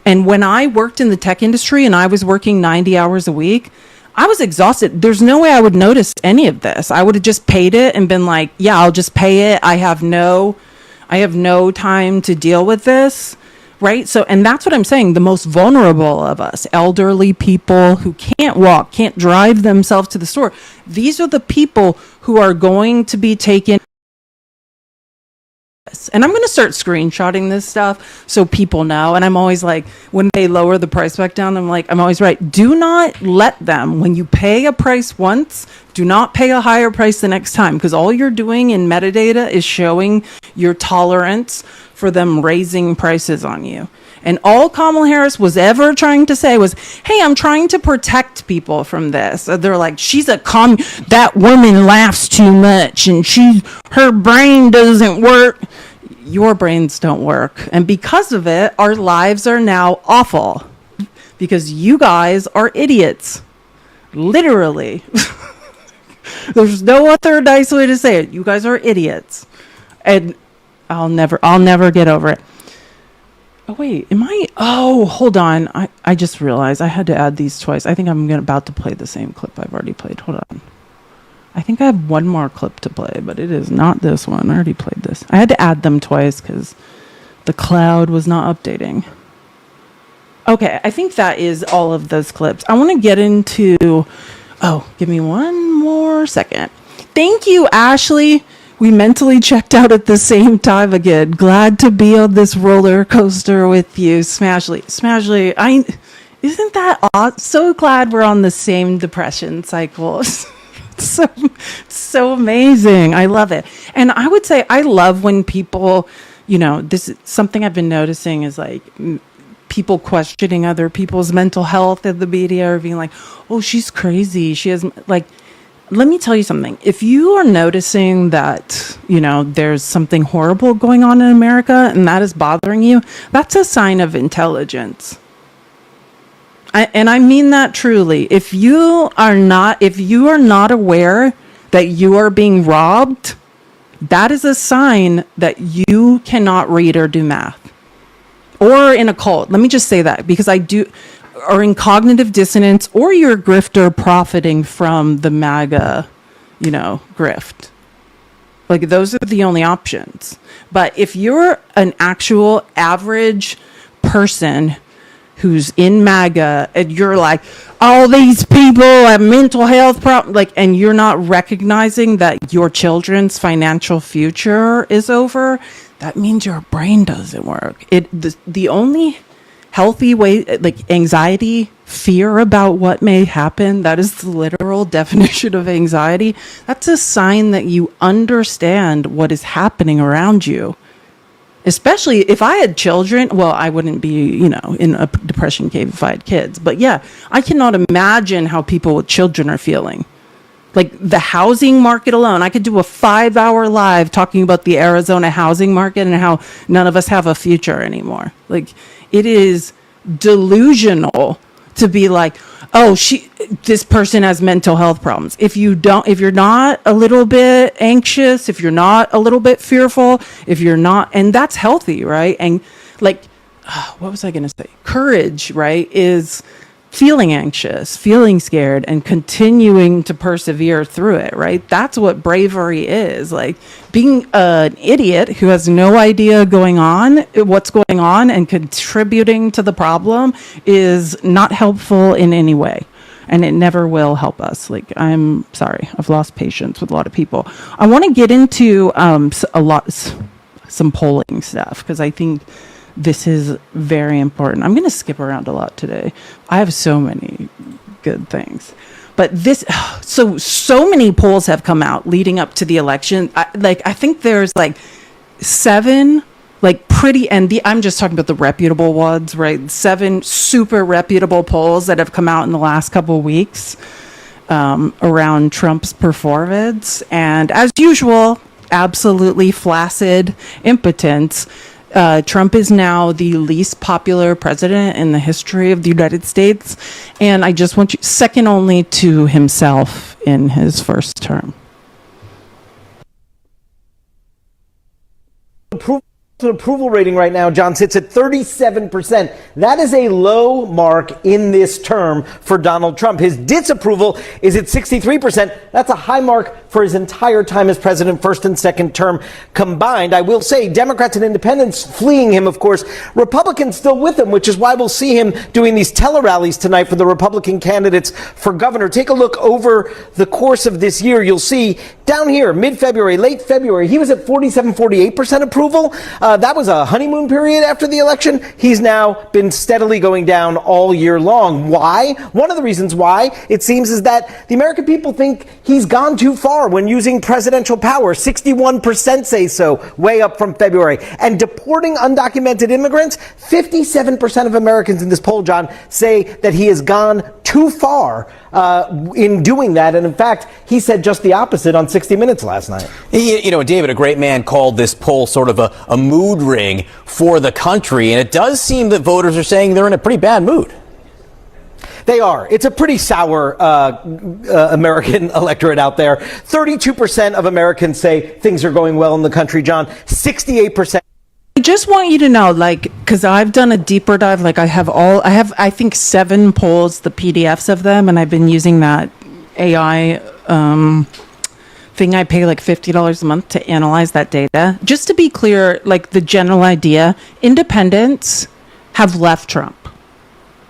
And when I worked in the tech industry and I was working 90 hours a week, I was exhausted. There's no way I would notice any of this. I would have just paid it and been like, yeah, I'll just pay it. I have no time to deal with this. Right. So, and that's what I'm saying. The most vulnerable of us, elderly people who can't walk, can't drive themselves to the store. These are the people who are going to be taken. And I'm going to start screenshotting this stuff so people know. And I'm always like, when they lower the price back down, I'm always right. Do not let them, when you pay a price once, do not pay a higher price the next time, because all you're doing in metadata is showing your tolerance for them raising prices on you. And all Kamala Harris was ever trying to say was, hey, I'm trying to protect people from this. They're like, she's that woman laughs too much and her brain doesn't work. Your brains don't work. And because of it, our lives are now awful because you guys are idiots. Literally. There's no other nice way to say it. You guys are idiots. And I'll never get over it. Oh, wait, hold on. I just realized I had to add these twice. I think I'm about to play the same clip I've already played. Hold on. I think I have one more clip to play, but it is not this one. I already played this. I had to add them twice because the cloud was not updating. Okay, I think that is all of those clips. I want to get into... Oh, give me one more second. Thank you, Ashley. We mentally checked out at the same time again. Glad to be on this roller coaster with you, Smashly. Smashly, isn't that odd? So glad we're on the same depression cycle. so amazing. I love it. And I would say I love when people, this is something I've been noticing is like people questioning other people's mental health in the media or being like, oh, she's crazy. She has like... Let me tell you something. If you are noticing that, there's something horrible going on in America and that is bothering you, that's a sign of intelligence. And I mean that truly. If you are not aware that you are being robbed, that is a sign that you cannot read or do math. Or in a cult. Let me just say that, because or in cognitive dissonance, or you're a grifter profiting from the MAGA, grift. Like, those are the only options. But if you're an actual average person who's in MAGA and you're like, all these people have mental health problems, and you're not recognizing that your children's financial future is over, that means your brain doesn't work. The only healthy way, like anxiety, fear about what may happen, that is the literal definition of anxiety. That's a sign that you understand what is happening around you. Especially if I had children, well, I wouldn't be, in a depression cave if I had kids. But yeah, I cannot imagine how people with children are feeling. Like the housing market alone, I could do a 5-hour live talking about the Arizona housing market and how none of us have a future anymore. Like, it is delusional to be like, oh, this person has mental health problems. If you're not a little bit anxious, if you're not a little bit fearful, if you're not, and that's healthy, right? And like, what was I going to say? Courage, right, is feeling anxious, feeling scared, and continuing to persevere through it, right? That's what bravery is. Like, being an idiot who has no idea what's going on and contributing to the problem is not helpful in any way. And it never will help us. Like, I'm sorry, I've lost patience with a lot of people. I want to get into some polling stuff, because I think this is very important. I'm going to skip around a lot today. I have so many good things. But so many polls have come out leading up to the election. I think there's 7 I'm just talking about the reputable ones, right? 7 super reputable polls that have come out in the last couple of weeks around Trump's performance. And as usual, absolutely flaccid impotence. Trump is now the least popular president in the history of the United States. And I just want you, second only to himself in his first term. Approval rating right now, John, sits at 37%. That is a low mark in this term for Donald Trump. His disapproval is at 63%. That's a high mark for his entire time as president, first and second term combined. I will say Democrats and independents fleeing him, of course. Republicans still with him, which is why we'll see him doing these tele-rallies tonight for the Republican candidates for governor. Take a look over the course of this year. You'll see down here, mid-February, late February, he was at 47-48% approval. That was a honeymoon period after the election. He's now been steadily going down all year long. Why? One of the reasons why, it seems, is that the American people think he's gone too far when using presidential power. 61% say so, way up from February. And deporting undocumented immigrants, 57% of Americans in this poll, John, say that he has gone too far in doing that. And in fact, he said just the opposite on 60 Minutes last night. David, a great man, called this poll sort of a mood ring for the country. And it does seem that voters are saying they're in a pretty bad mood. They are. It's a pretty sour American electorate out there. 32% of Americans say things are going well in the country, John. 68%. I just want you to know, because I've done a deeper dive, I have, I think, 7 polls, the PDFs of them, and I've been using that AI thing. I pay $50 a month to analyze that data. Just to be clear, the general idea, independents have left Trump.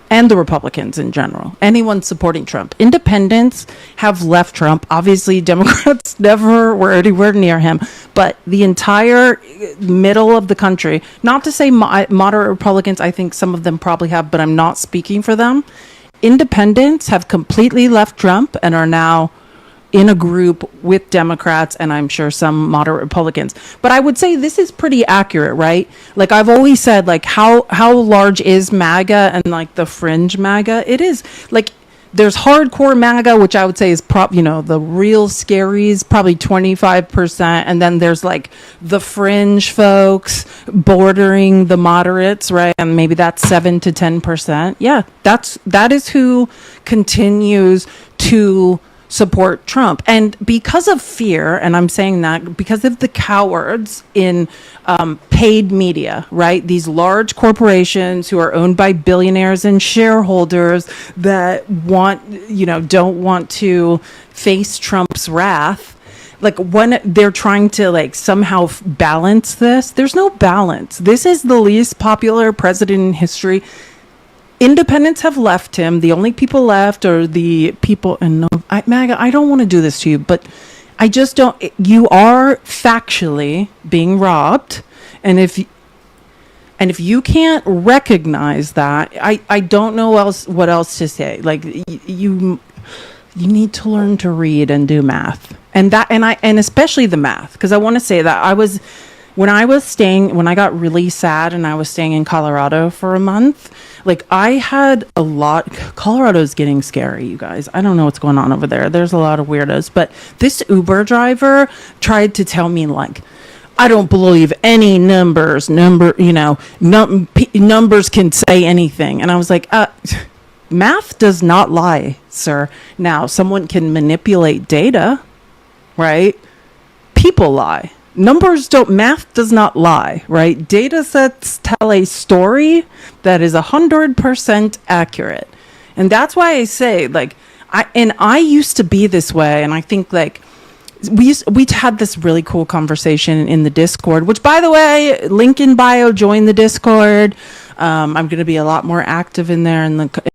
And the Republicans in general, anyone supporting Trump. Independents have left Trump. Obviously, Democrats never were anywhere near him. But the entire middle of the country, not to say moderate Republicans, I think some of them probably have, but I'm not speaking for them. Independents have completely left Trump and are now in a group with Democrats and I'm sure some moderate Republicans. But I would say this is pretty accurate, right? I've always said, how large is MAGA and the fringe MAGA? It is there's hardcore MAGA, which I would say is the real scaries, probably 25%. And then there's the fringe folks bordering the moderates, right? And maybe that's 7 to 10%. Yeah, that is who continues to support Trump. And because of fear, and I'm saying that because of the cowards in paid media, right? These large corporations who are owned by billionaires and shareholders that don't want to face Trump's wrath. Like when they're trying to somehow balance this, there's no balance. This is the least popular president in history. Independents have left him. The only people left are the people. And MAGA, I don't want to do this to you, but I just don't. You are factually being robbed, and if you can't recognize that, I don't know what else to say. You need to learn to read and do math, and especially the math, because I want to say that when I got really sad and I was staying in Colorado for a month, I had a lot. Colorado's getting scary, you guys. I don't know what's going on over there. There's a lot of weirdos. But this Uber driver tried to tell me I don't believe any numbers. Numbers can say anything. And I was like, math does not lie, sir. Now, someone can manipulate data, right? People lie. Numbers don't, math does not lie, right? Data sets tell a story that is 100% accurate. And that's why I say, I used to be this way. And I think we had this really cool conversation in the Discord, which, by the way, link in bio, join the Discord. I'm going to be a lot more active in there in the